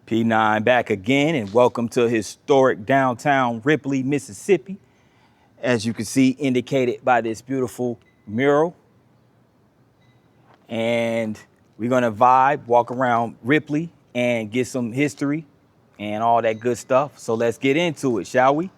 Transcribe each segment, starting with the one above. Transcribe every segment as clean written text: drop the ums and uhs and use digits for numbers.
P9 back again, and welcome to historic downtown Ripley, Mississippi. As you can see, indicated by this beautiful mural. And we're gonna vibe, walk around Ripley and get some history and all that good stuff. So let's get into it, shall we?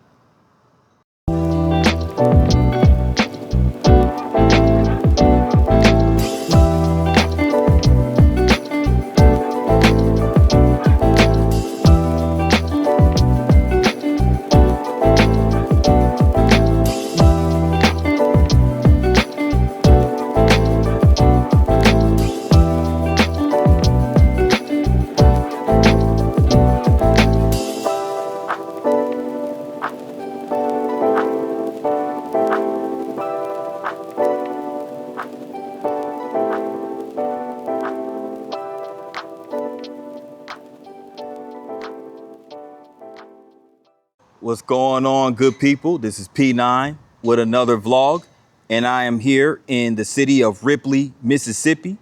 What's going on, good people? This is P9 with another vlog, and I am here in the city of Ripley, Mississippi,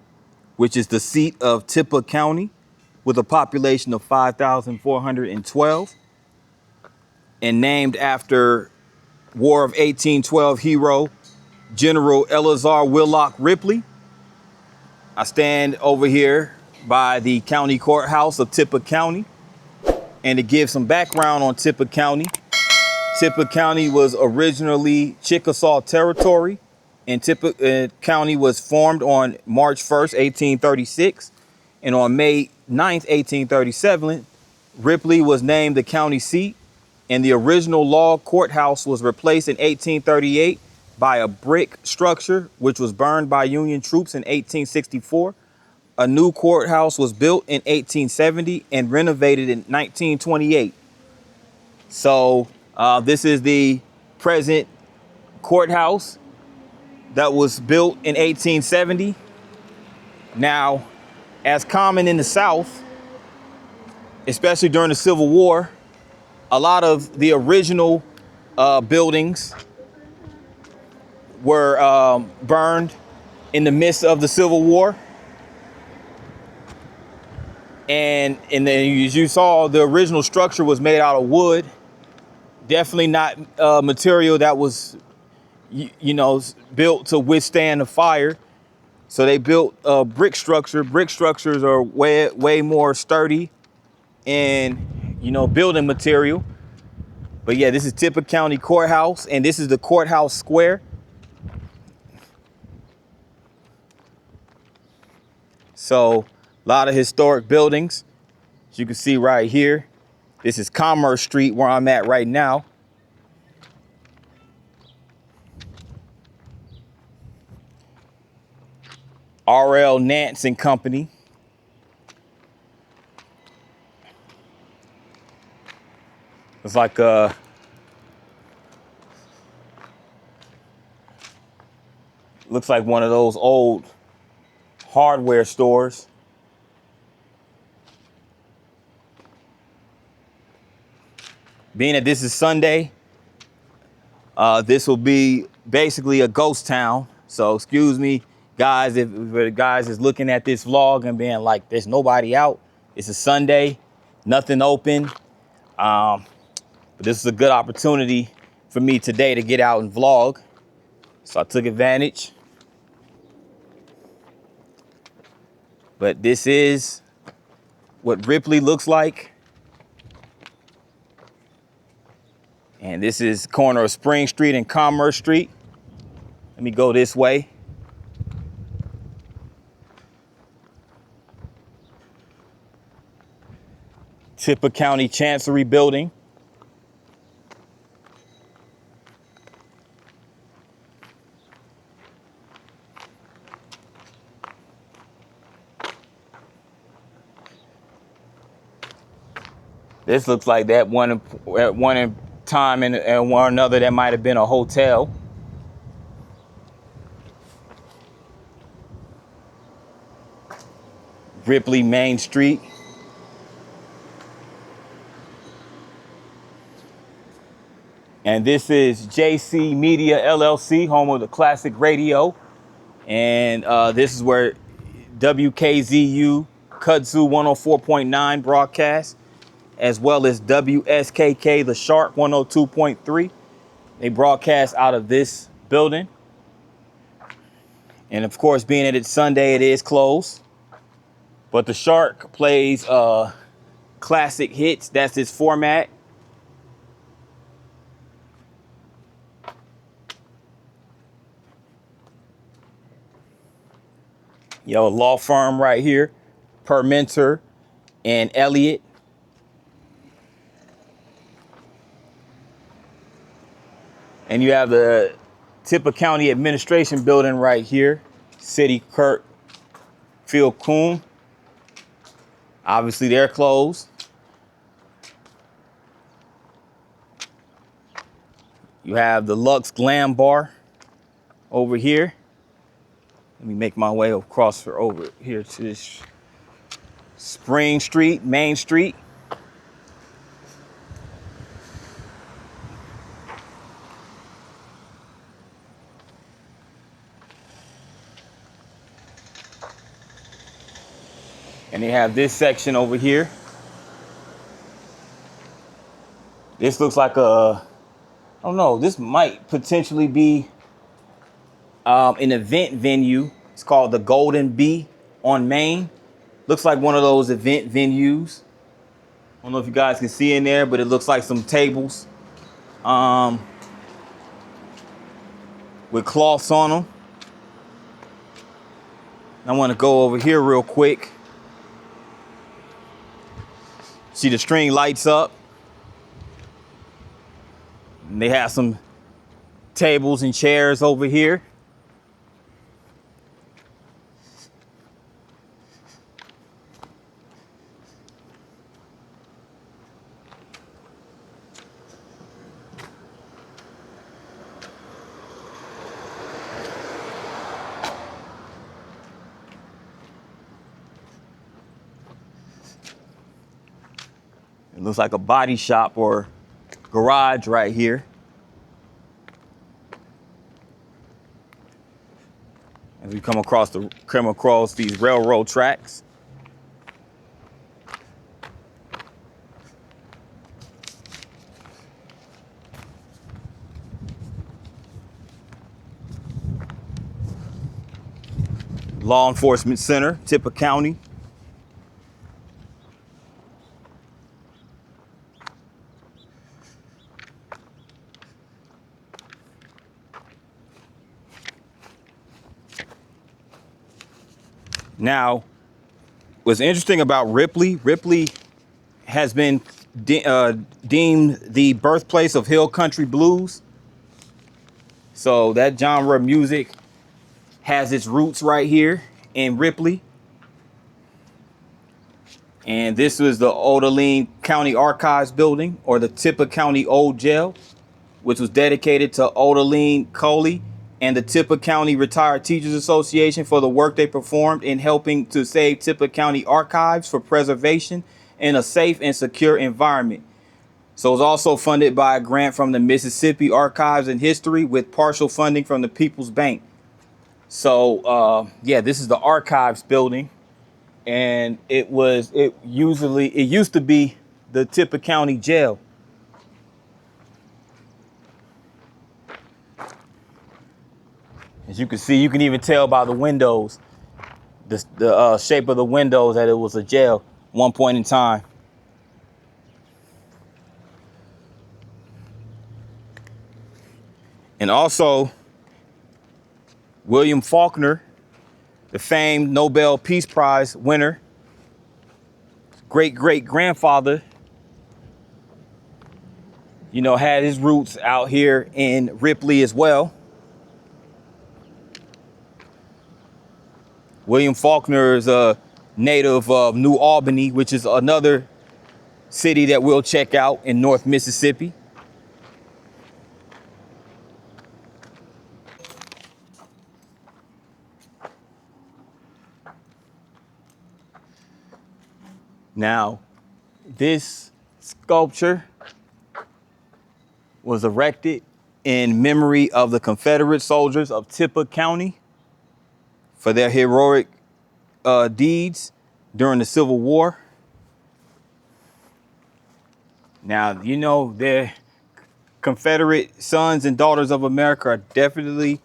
which is the seat of Tippah County with a population of 5,412 and named after War of 1812 hero General Eleazar Willock Ripley. I stand over here by the county courthouse of Tippah County. And to give some background on Tippah County was originally Chickasaw territory, and Tippah County was formed on March 1st, 1836. And on May 9th, 1837, Ripley was named the county seat, and the original log courthouse was replaced in 1838 by a brick structure, which was burned by Union troops in 1864. A new courthouse was built in 1870 and renovated in 1928. So this is the present courthouse that was built in 1870. Now, as common in the South, especially during the Civil War, a lot of the original buildings were burned in the midst of the Civil War. And then, as you saw, the original structure was made out of wood. Definitely not material that was, built to withstand the fire. So they built a brick structure. Brick structures are way more sturdy and, building material. But yeah, this is Tippah County Courthouse, and this is the courthouse square. So a lot of historic buildings, as you can see right here. This is Commerce Street, where I'm at right now. R.L. Nance and Company. It's like looks like one of those old hardware stores. Being that this is Sunday, this will be basically a ghost town. So excuse me, guys, if the guys is looking at this vlog and being like, there's nobody out. It's a Sunday, nothing open. But this is a good opportunity for me today to get out and vlog. So I took advantage. But this is what Ripley looks like. And this is corner of Spring Street and Commerce Street. Let me go this way. Tippah County Chancery Building. This looks like that one time and one another that might have been a hotel. Ripley Main Street. And this is JC Media LLC, home of the classic radio. And this is where WKZU Kudzu 104.9 broadcast, as well as WSKK The Shark 102.3. They broadcast out of this building. And of course, being that it's Sunday, it is closed. But the Shark plays classic hits. That's its format. A law firm right here, Permenter and Elliott. And you have the Tippah County Administration Building right here, City Clerk FAULKNER. Obviously, they're closed. You have the Lux Glam Bar over here. Let me make my way across over here to this Spring Street, Main Street. And they have this section over here. This looks like I don't know, this might potentially be an event venue. It's called the Golden Bee on Main. Looks like one of those event venues. I don't know if you guys can see in there, but it looks like some tables with cloths on them. I want to go over here real quick. See the string lights up. And they have some tables and chairs over here. It looks like a body shop or garage right here. As we come across these railroad tracks. Law Enforcement Center, Tippah County. Now, what's interesting about Ripley has been deemed the birthplace of hill country blues. So that genre of music has its roots right here in Ripley. And this was the Odaline County Archives building, or the Tippah County Old Jail, which was dedicated to Odaline Coley and the Tippah County Retired Teachers Association for the work they performed in helping to save Tippah County archives for preservation in a safe and secure environment. So it was also funded by a grant from the Mississippi Archives and History with partial funding from the People's Bank. So yeah, this is the archives building, and it used to be the Tippah County Jail. As you can see, you can even tell by the windows, the shape of the windows, that it was a jail at one point in time. And also, William Faulkner, the famed Nobel Peace Prize winner, great-great-grandfather, had his roots out here in Ripley as well. William Faulkner is a native of New Albany, which is another city that we'll check out in North Mississippi. Now, this sculpture was erected in memory of the Confederate soldiers of Tippah County for their heroic deeds during the Civil War. Now, you know, the Confederate sons and daughters of America are definitely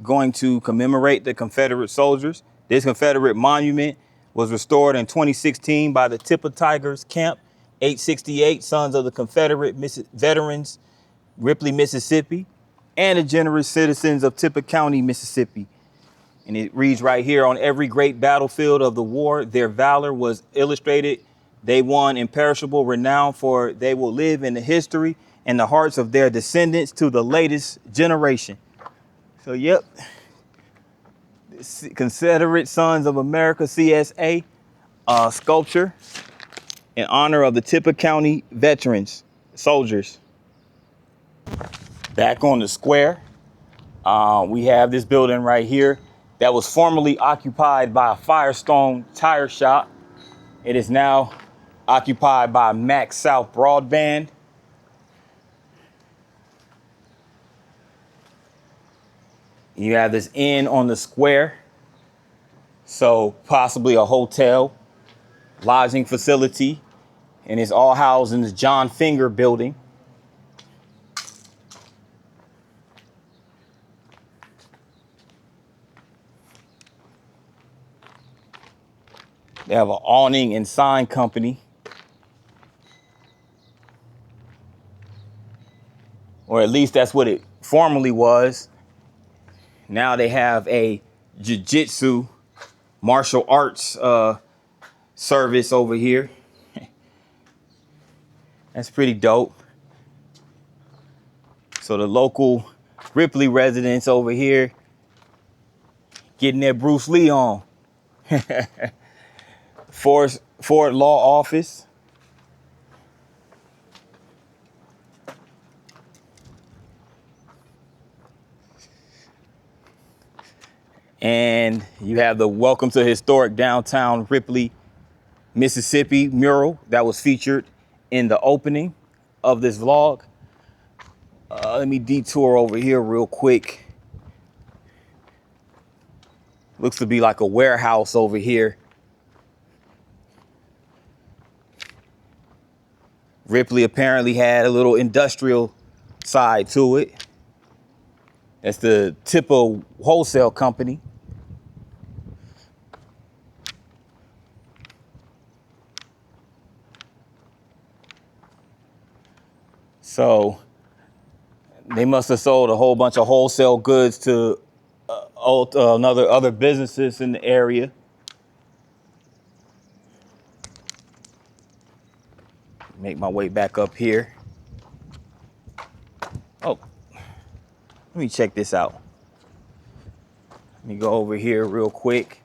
going to commemorate the Confederate soldiers. This Confederate monument was restored in 2016 by the Tipper Tigers Camp 868 Sons of the Confederate Veterans, Ripley, Mississippi, and the generous citizens of Tipper County, Mississippi. And it reads right here, on every great battlefield of the war, their valor was illustrated. They won imperishable renown, for they will live in the history and the hearts of their descendants to the latest generation. So, yep, Confederate Sons of America, CSA, sculpture in honor of the Tipper County veterans, soldiers. Back on the square, we have this building right here that was formerly occupied by a Firestone tire shop. It is now occupied by Max South Broadband. You have this inn on the square, so possibly a hotel, lodging facility, and it's all housed in the John Finger building. They have an awning and sign company, or at least that's what it formerly was. Now they have a jiu-jitsu martial arts service over here. That's pretty dope. So the local Ripley residents over here getting their Bruce Lee on. Ford Law Office. And you have the Welcome to Historic Downtown Ripley, Mississippi mural that was featured in the opening of this vlog. Let me detour over here real quick. Looks to be like a warehouse over here. Ripley apparently had a little industrial side to it. That's the Tipper Wholesale Company. So they must have sold a whole bunch of wholesale goods to other businesses in the area. Make my way back up here. Oh, let me check this out. Let me go over here real quick.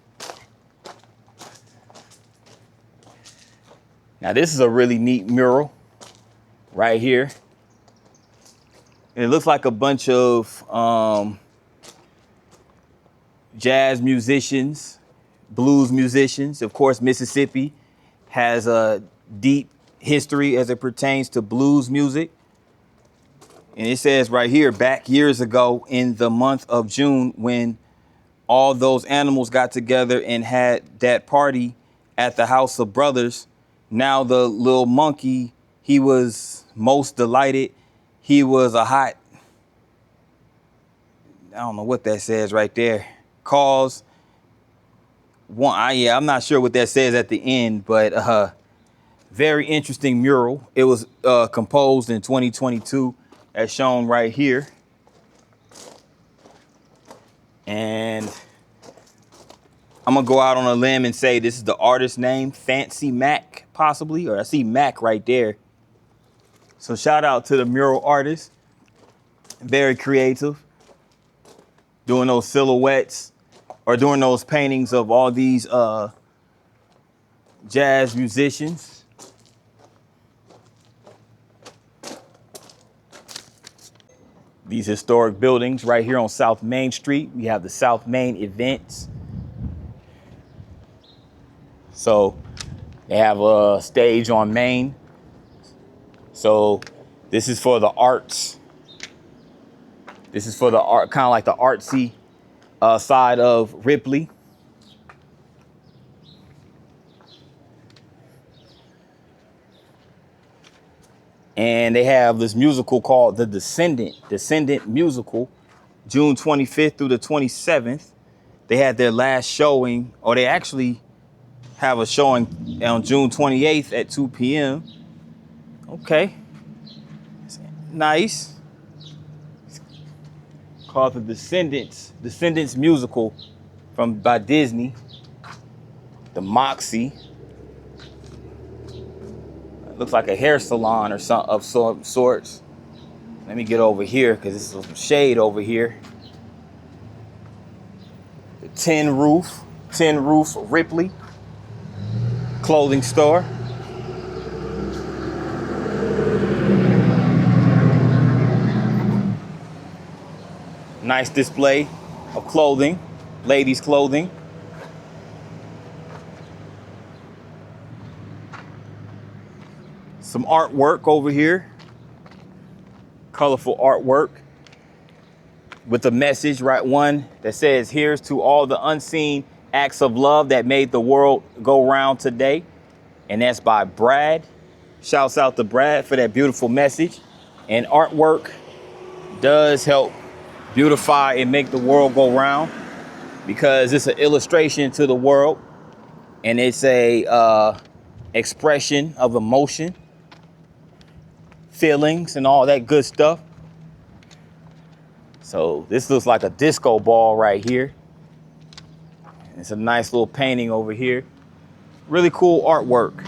Now this is a really neat mural right here. And it looks like a bunch of jazz musicians, blues musicians. Of course, Mississippi has a deep history as it pertains to blues music. And it says right here, back years ago in the month of June, when all those animals got together and had that party at the House of Brothers, now the little monkey, he was most delighted. He was a hot, I don't know what that says right there. Cause one, I'm not sure what that says at the end, but very interesting mural. It was composed in 2022, as shown right here. And I'm gonna go out on a limb and say this is the artist's name, Fancy Mac, possibly, or I see Mac right there. So shout out to the mural artist, very creative, doing those silhouettes or doing those paintings of all these jazz musicians. These historic buildings right here on South Main Street. We have the South Main Events. So they have a stage on Main. So this is for the arts. This is for the art, kind of like the artsy side of Ripley. And they have this musical called The Descendant Musical, June 25th through the 27th. They had their last showing, or they actually have a showing on June 28th at 2 p.m. Okay, nice. Called The Descendants Musical by Disney. The Moxie. It looks like a hair salon or some of sorts. Let me get over here because there's some shade over here. The Tin Roof Ripley clothing store. Nice display of clothing, ladies' clothing. Some artwork over here. Colorful artwork with a message, right? One that says, "Here's to all the unseen acts of love that made the world go round today." And that's by Brad. Shouts out to Brad for that beautiful message. And artwork does help beautify and make the world go round because it's an illustration to the world and it's a expression of emotion, feelings, and all that good stuff. So this looks like a disco ball right here. It's a nice little painting over here. Really cool artwork.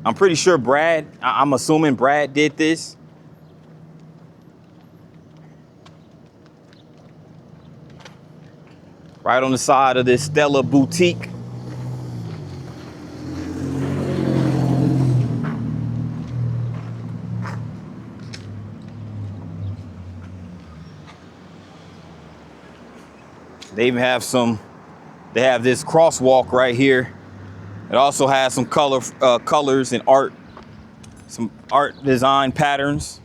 I'm pretty sure Brad, I'm assuming Brad did this. Right on the side of this Stella boutique. They even have they have this crosswalk right here. It also has some colors and art, some art design patterns.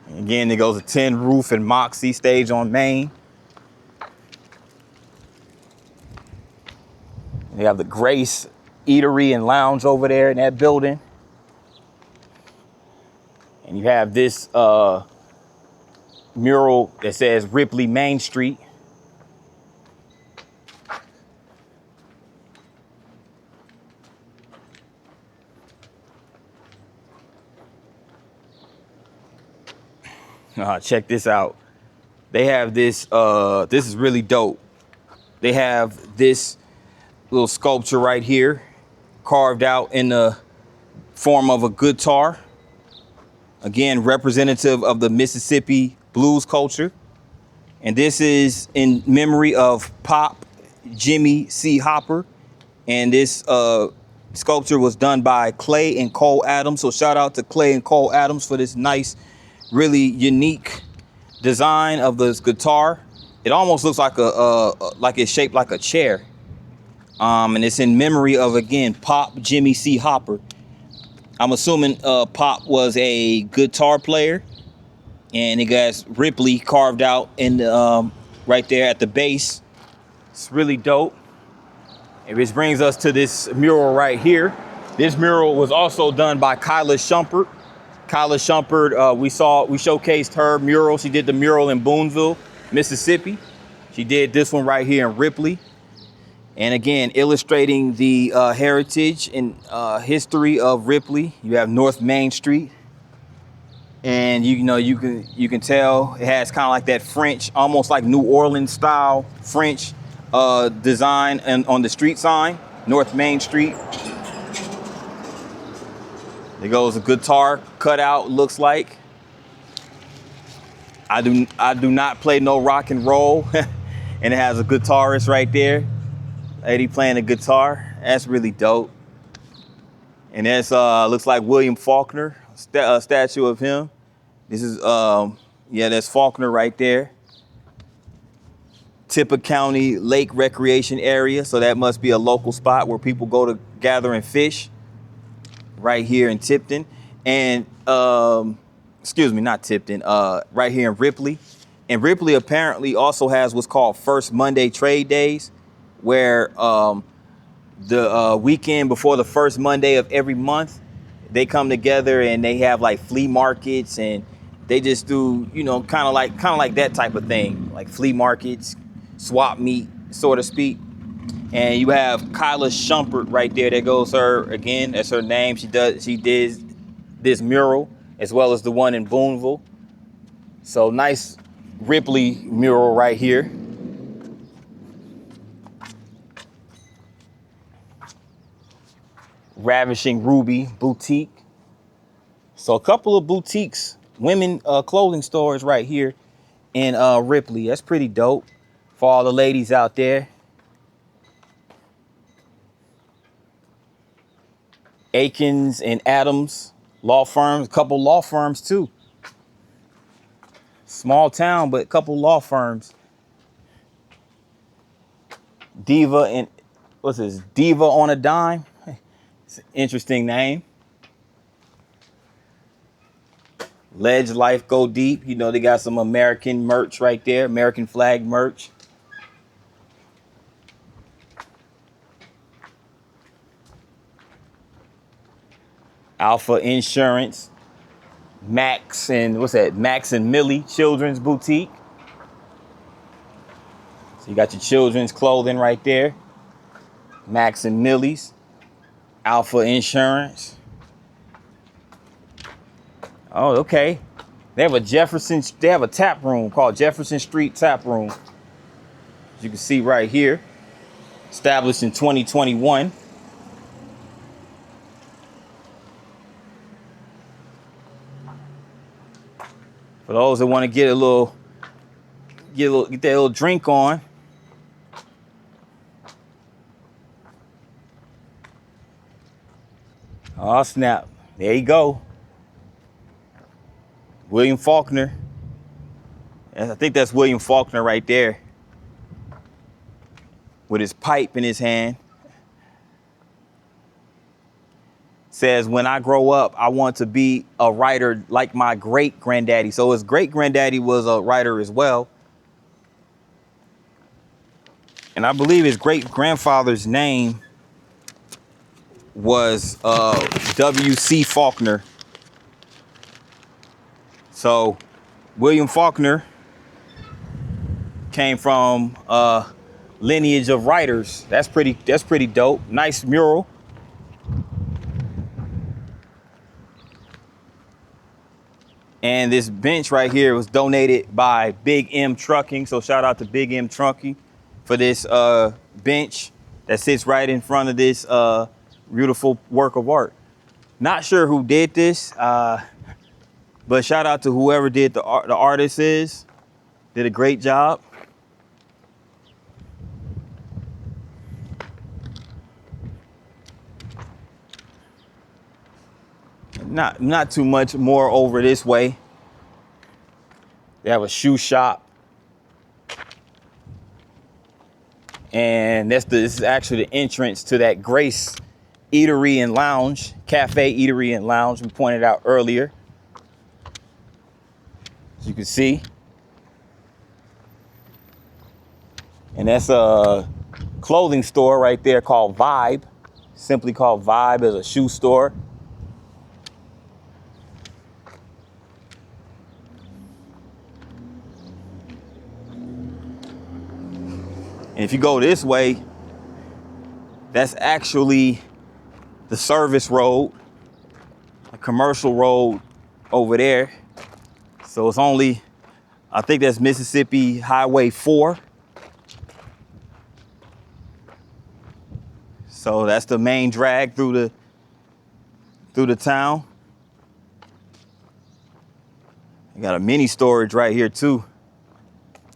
And again, there goes a Tin Roof and Moxie stage on Main. They have the Grace Eatery and Lounge over there in that building. And you have this mural that says Ripley Main Street. Check this out. They have this, this is really dope. They have this little sculpture right here, carved out in the form of a guitar. Again, representative of the Mississippi blues culture. And this is in memory of Pop Jimmy C. Hopper. And this sculpture was done by Clay and Cole Adams. So shout out to Clay and Cole Adams for this nice, really unique design of this guitar. It almost looks like like it's shaped like a chair. And it's in memory of, again, Pop Jimmy C. Hopper. I'm assuming Pop was a guitar player, and it got Ripley carved out in the, right there at the base. It's really dope. And this brings us to this mural right here. This mural was also done by Kyla Shumpert. Kyla Shumpert, we showcased her mural. She did the mural in Boonville, Mississippi. She did this one right here in Ripley. And again, illustrating the heritage and history of Ripley. You have North Main Street, and you can tell it has kind of like that French, almost like New Orleans style French design and on the street sign, North Main Street. There goes a guitar cutout. Looks like. I do not play no rock and roll, and it has a guitarist right there. Lady playing the guitar. That's really dope. And that's looks like William Faulkner, a statue of him. This is yeah, that's Faulkner right there. Tippah County Lake Recreation Area, so that must be a local spot where people go to gather and fish. Right here in Tipton, and excuse me, not Tipton. Right here in Ripley, And Ripley apparently also has what's called First Monday Trade Days, where the weekend before the first Monday of every month, they come together and they have like flea markets, and they just do, you know, kind of like that type of thing, like flea markets, swap meet, so to speak. And you have Kyla Shumpert right there. That goes her again. That's her name. She did this mural as well as the one in Boonville. So nice Ripley mural right here. Ravishing Ruby Boutique. So a couple of boutiques, women clothing stores right here in Ripley. That's pretty dope for all the ladies out there. Akins and Adams law firms, a couple law firms too. Small town, but a couple law firms. Diva and what's this? Diva on a Dime. It's an interesting name. Ledge Life Go Deep. You know, they got some American merch right there, American flag merch. Alpha Insurance. Max and what's that? Max and Millie Children's Boutique. So you got your children's clothing right there. Max and Millie's. Alpha Insurance. Oh, okay. They have a tap room called Jefferson Street Tap Room. As you can see right here. Established in 2021. For those that want to get that little drink on. Oh, snap. There you go. William Faulkner. I think that's William Faulkner right there. With his pipe in his hand. Says, when I grow up, I want to be a writer like my great granddaddy. So his great granddaddy was a writer as well. And I believe his great grandfather's name was W.C. Faulkner. So William Faulkner came from lineage of writers. That's pretty dope. Nice mural. And this bench right here was donated by Big M Trucking. So shout out to Big M Trucking for this bench that sits right in front of this beautiful work of art. Not sure who did this, but shout out to whoever did the artist did a great job. Not too much more over this way. They have a shoe shop. And this is actually the entrance to that Grace Eatery and Lounge, Cafe Eatery and Lounge we pointed out earlier. As you can see. And that's a clothing store right there called Vibe. Simply called Vibe as a shoe store. And if you go this way, that's actually the service road, a commercial road over there. So it's only, I think that's Mississippi Highway 4. So that's the main drag through the town. You got a mini storage right here too.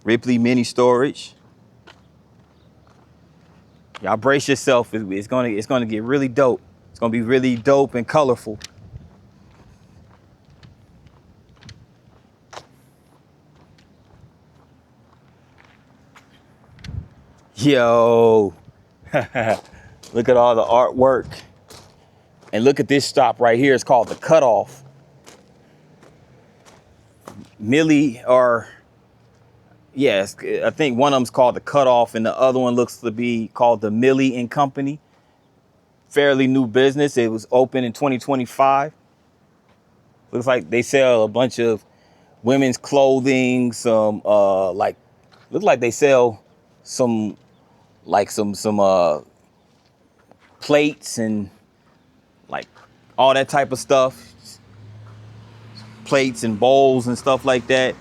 Ripley mini storage. Y'all brace yourself. It's gonna get really dope. It's gonna be really dope and colorful. Yo, look at all the artwork. And look at this stop right here. It's called the Cutoff. Millie or Yes, I think one of them's called the Cutoff, and the other one looks to be called the Millie and Company. Fairly new business. It was open in 2025. Looks like they sell a bunch of women's clothing, some like look like they sell some plates and like all that type of stuff, plates and bowls and stuff like that.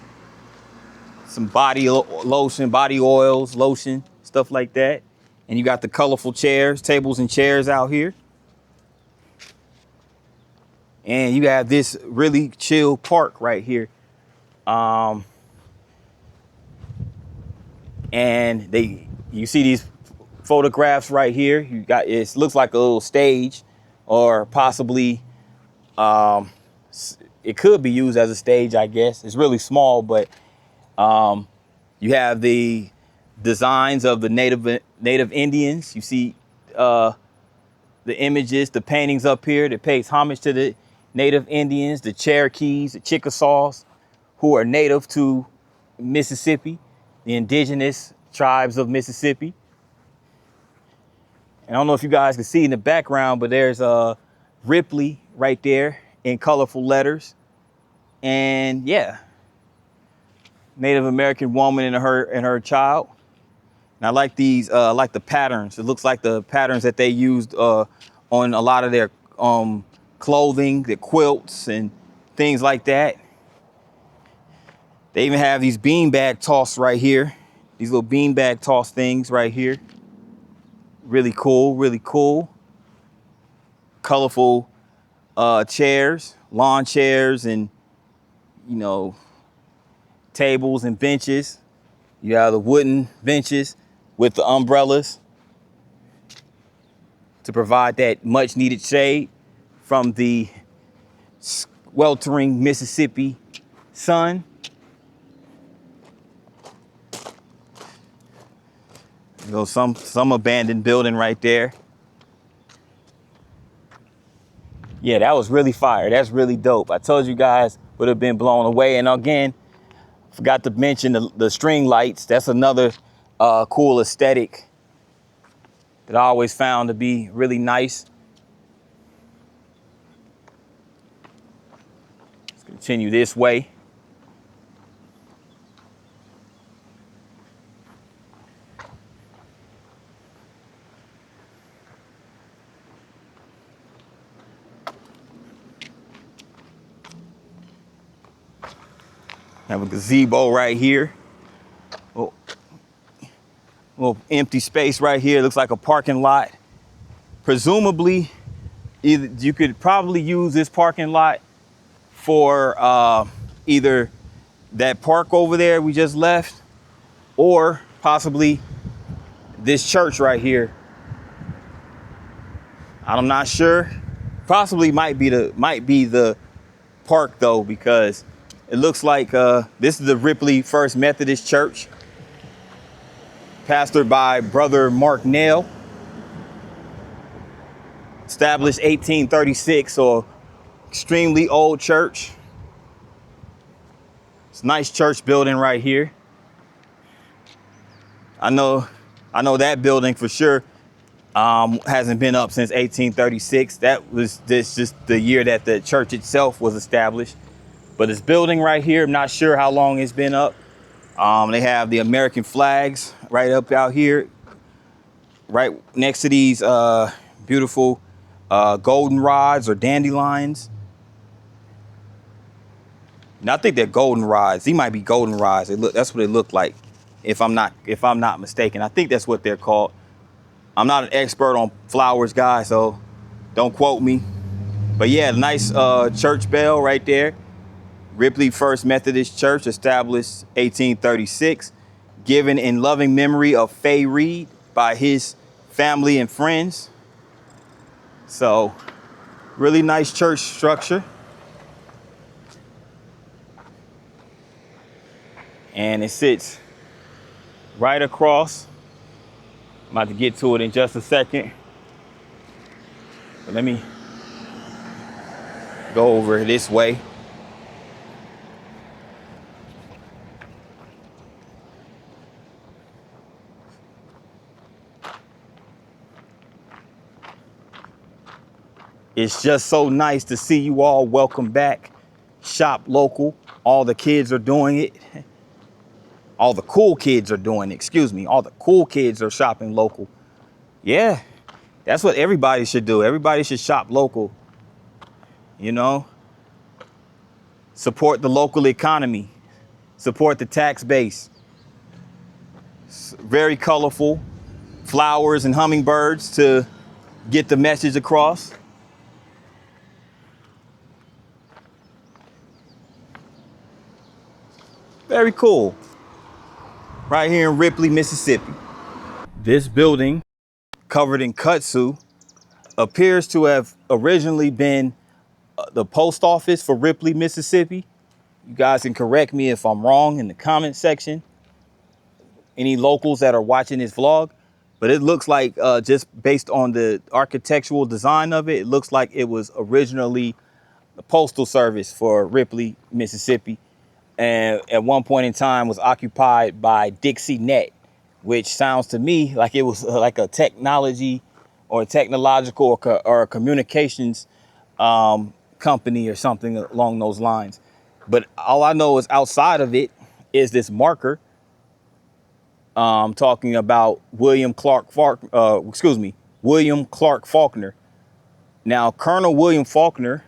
Some body lotion, body oils, lotion, stuff like that. And you got the colorful chairs, tables and chairs out here. And you have this really chill park right here. And you see these photographs right here. You got, it looks like a little stage, or possibly it could be used as a stage, I guess. It's really small, but you have the designs of the native Indians. You see the images, the paintings up here that pays homage to the native Indians, the Cherokees, the Chickasaws, who are native to Mississippi, the indigenous tribes of Mississippi. And I don't know if you guys can see in the background, but there's Ripley right there in colorful letters. And yeah, Native American woman and her child. And I like these, like the patterns. It looks like the patterns that they used on a lot of their clothing, the quilts and things like that. They even have these beanbag toss right here. These little beanbag toss things right here. Really cool, really cool. Colorful chairs, lawn chairs, and, you know, tables and benches. You have the wooden benches with the umbrellas to provide that much needed shade from the sweltering Mississippi sun. You know, some abandoned building right there. Yeah, that was really fire. That's really dope. I told you guys would have been blown away. And again, forgot to mention the string lights. That's another cool aesthetic that I always found to be really nice. Let's continue this way. Have a gazebo right here. Oh, little empty space right here. Looks like a parking lot. Presumably, you could probably use this parking lot for either that park over there we just left, or possibly this church right here. I'm not sure. Possibly might be the park though, because it looks like this is the Ripley First Methodist Church, pastored by Brother Mark Nail. Established 1836, so extremely old church. It's a nice church building right here. I know that building for sure hasn't been up since 1836. That was just the year that the church itself was established. But this building right here, I'm not sure how long it's been up. They have the American flags right up out here, right next to these beautiful golden rods or dandelions. And I think they're golden rods. These might be golden rods. That's what they look like, if I'm not mistaken. I think that's what they're called. I'm not an expert on flowers, guys, so don't quote me. But yeah, nice church bell right there. Ripley First Methodist Church, established 1836, given in loving memory of Fay Reed by his family and friends. So, really nice church structure. And it sits right across. I'm about to get to it in just a second. But let me go over this way. It's just so nice to see you all. Welcome back. Shop local. All the kids are doing it. All the cool kids are doing it. Excuse me. All the cool kids are shopping local. Yeah, that's what everybody should do. Everybody should shop local. You know, support the local economy. Support the tax base. It's very colorful. Flowers and hummingbirds to get the message across. Very cool. Right here in Ripley, Mississippi. This building, covered in kudzu, appears to have originally been the post office for Ripley, Mississippi. You guys can correct me if I'm wrong in the comment section. Any locals that are watching this vlog, but it looks like just based on the architectural design of it, it looks like it was originally the postal service for Ripley, Mississippi, and at one point in time was occupied by Dixie Net, which sounds to me like it was like a technology or a technological or a communications company or something along those lines. But all I know is outside of it is this marker talking about William Clark Faulkner. Now, Colonel William Faulkner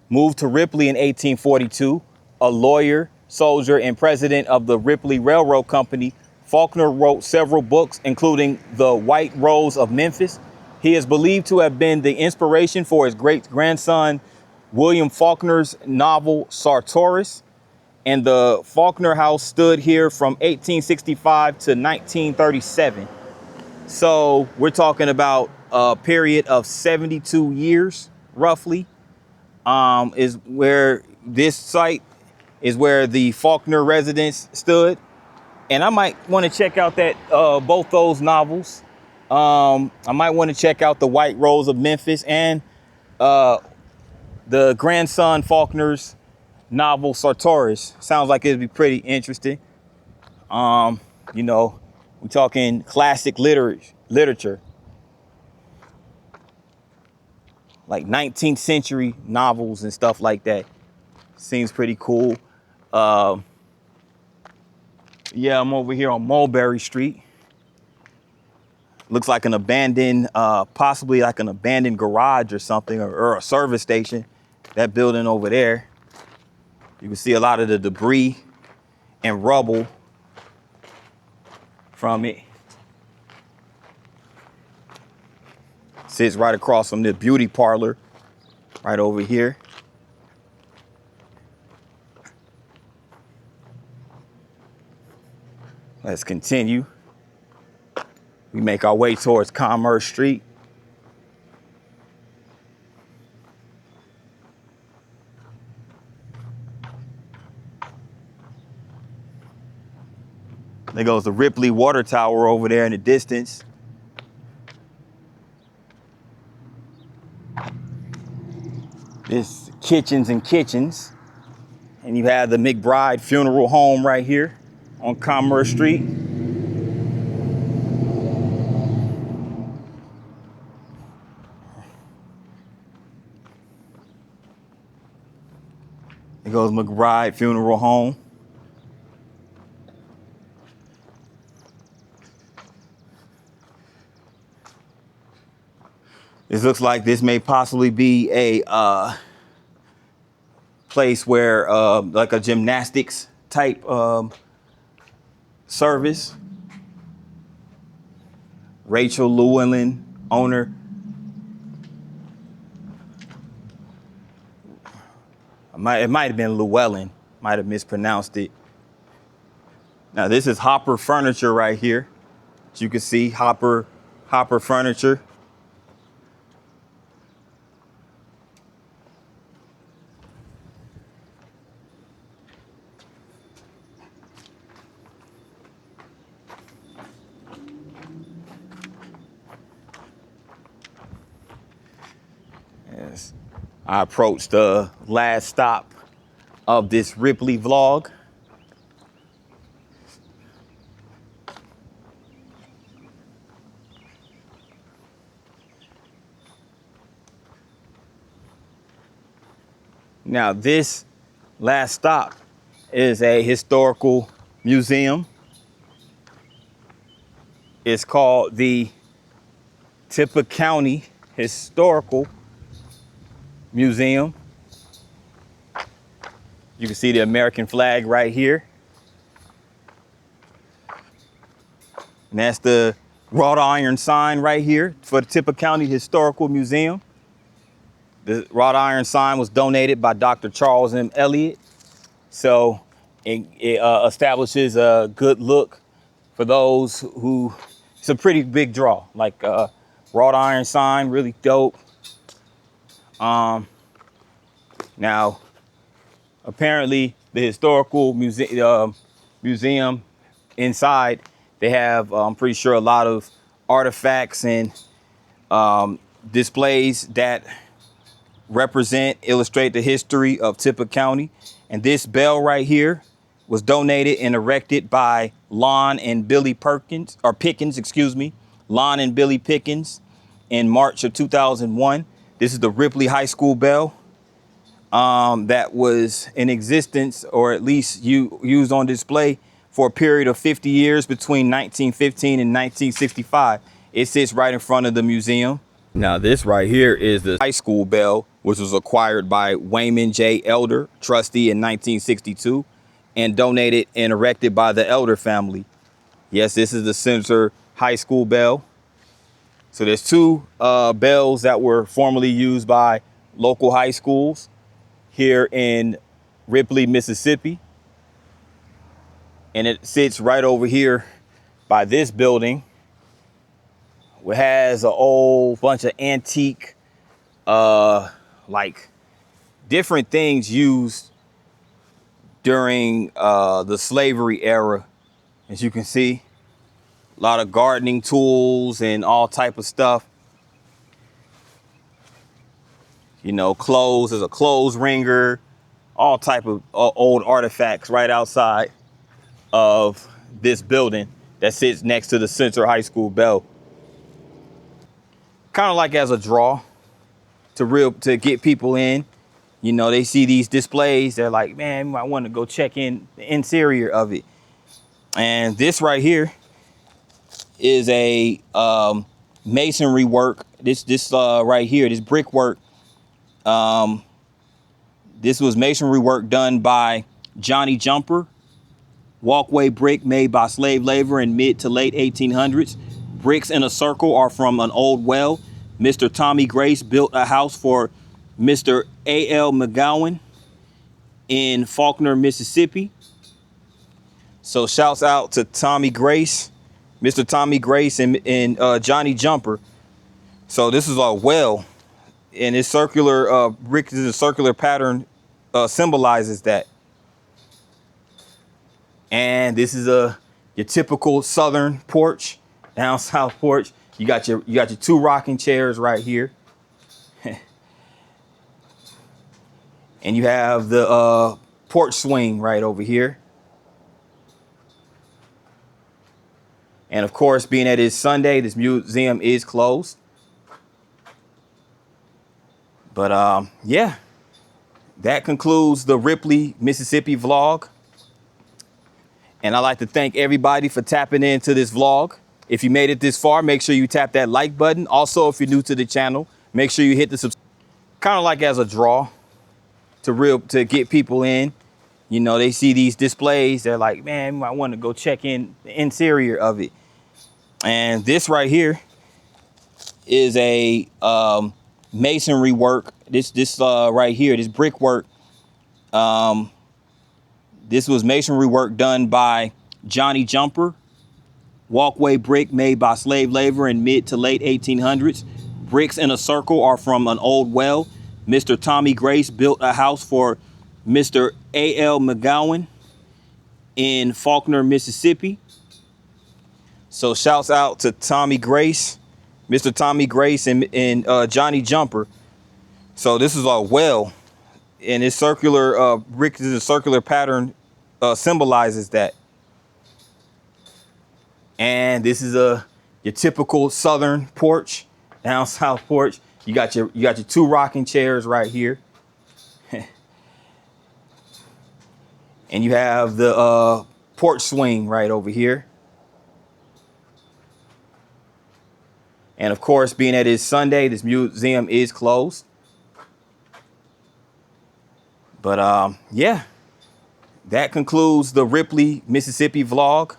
moved to Ripley in 1842, a lawyer, soldier, and president of the Ripley Railroad Company. Faulkner wrote several books, including The White Rose of Memphis. He is believed to have been the inspiration for his great-grandson, William Faulkner's novel Sartoris. And the Faulkner House stood here from 1865 to 1937. So we're talking about a period of 72 years, roughly, is where this site is where the Faulkner residence stood. And I might want to check out that both those novels. I might want to check out The White Rose of Memphis and the grandson Faulkner's novel Sartoris. Sounds like it'd be pretty interesting. You know, we're talking classic literature, like 19th century novels and stuff like that. Seems pretty cool. Yeah, I'm over here on Mulberry Street. Looks like an abandoned, possibly like an abandoned garage or something, or a service station. That building over there. You can see a lot of the debris and rubble from it. Sits right across from the beauty parlor, right over here. Let's continue. We make our way towards Commerce Street. There goes the Ripley Water Tower over there in the distance. This Kitchens and Kitchens. And you have the McBride Funeral Home right here on Commerce Street. There goes McBride Funeral Home. This looks like this may possibly be a place where like a gymnastics type service. Rachel Llewellyn, owner. It might have been Llewellyn. Might have mispronounced it. Now this is Hopper Furniture right here. As you can see, Hopper Furniture. Yes. I approached the last stop of this Ripley vlog. Now this last stop is a historical museum. It's called the Tippah County Historical Museum. You can see the American flag right here. And that's the wrought iron sign right here for the Tippah County Historical Museum. The wrought iron sign was donated by Dr. Charles M. Elliott. So it establishes a good look for those who, it's a pretty big draw, like wrought iron sign, really dope. Now, apparently the historical museum inside, they have, I'm pretty sure, a lot of artifacts and displays that illustrate the history of Tippah County. And this bell right here was donated and erected by Lon and Billy Pickens, Lon and Billy Pickens in March of 2001. This is the Ripley High School bell that was in existence, or at least used on display, for a period of 50 years between 1915 and 1965. It sits right in front of the museum. Now this right here is the high school bell, which was acquired by Wayman J. Elder, trustee, in 1962, and donated and erected by the Elder family. Yes, this is the Center High School bell. So there's two bells that were formerly used by local high schools here in Ripley, Mississippi. And it sits right over here by this building, which has a whole bunch of antique, like different things used during the slavery era. As you can see, a lot of gardening tools and all type of stuff. You know, clothes, there's a clothes wringer, all type of old artifacts right outside of this building that sits next to the Center High School bell. Kind of like as a draw to get people in. You know, they see these displays, they're like, man, I want to go check in the interior of it. And this right here is a masonry work. This right here, this brickwork. This was masonry work done by Johnny Jumper. Walkway brick made by slave labor in mid to late 1800s. Bricks in a circle are from an old well. Mr. Tommy Grace built a house for Mr. A.L. McGowan in Faulkner, Mississippi. So shouts out to Tommy Grace, Mr. Tommy Grace, and Johnny Jumper. So this is a well, and this circular brick is a circular pattern, symbolizes that. And this is your typical southern porch, down south porch. You got your two rocking chairs right here. And you have the porch swing right over here. And of course, being that it's Sunday, this museum is closed. But yeah, that concludes the Ripley, Mississippi vlog. And I'd like to thank everybody for tapping into this vlog. If you made it this far, make sure you tap that like button. Also, if you're new to the channel, make sure you hit the subscribe. Kind of like as a draw to get people in. You know, they see these displays, they're like, man, I want to go check in the interior of it. And this right here is a masonry work. This right here, this brickwork. This was masonry work done by Johnny Jumper. Walkway brick made by slave labor in mid to late 1800s. Bricks in a circle are from an old well. Mr. Tommy Grace built a house for Mr. A.L. McGowan in Faulkner, Mississippi. So shouts out to Tommy Grace, Mr. Tommy Grace, and Johnny Jumper. So this is a well, and this circular brick is a circular pattern, symbolizes that. And this is your typical southern porch, down south porch. You got your two rocking chairs right here. And you have the porch swing right over here. And of course, being that it's Sunday, this museum is closed. But yeah, that concludes the Ripley, Mississippi vlog.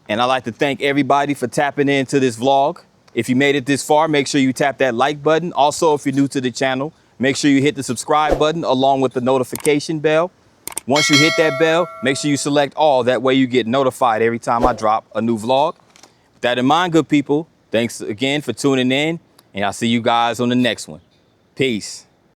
And I'd like to thank everybody for tapping into this vlog. If you made it this far, make sure you tap that like button. Also, if you're new to the channel, make sure you hit the subscribe button along with the notification bell. Once you hit that bell, make sure you select all. That way you get notified every time I drop a new vlog. With that in mind, good people, thanks again for tuning in, and I'll see you guys on the next one. Peace.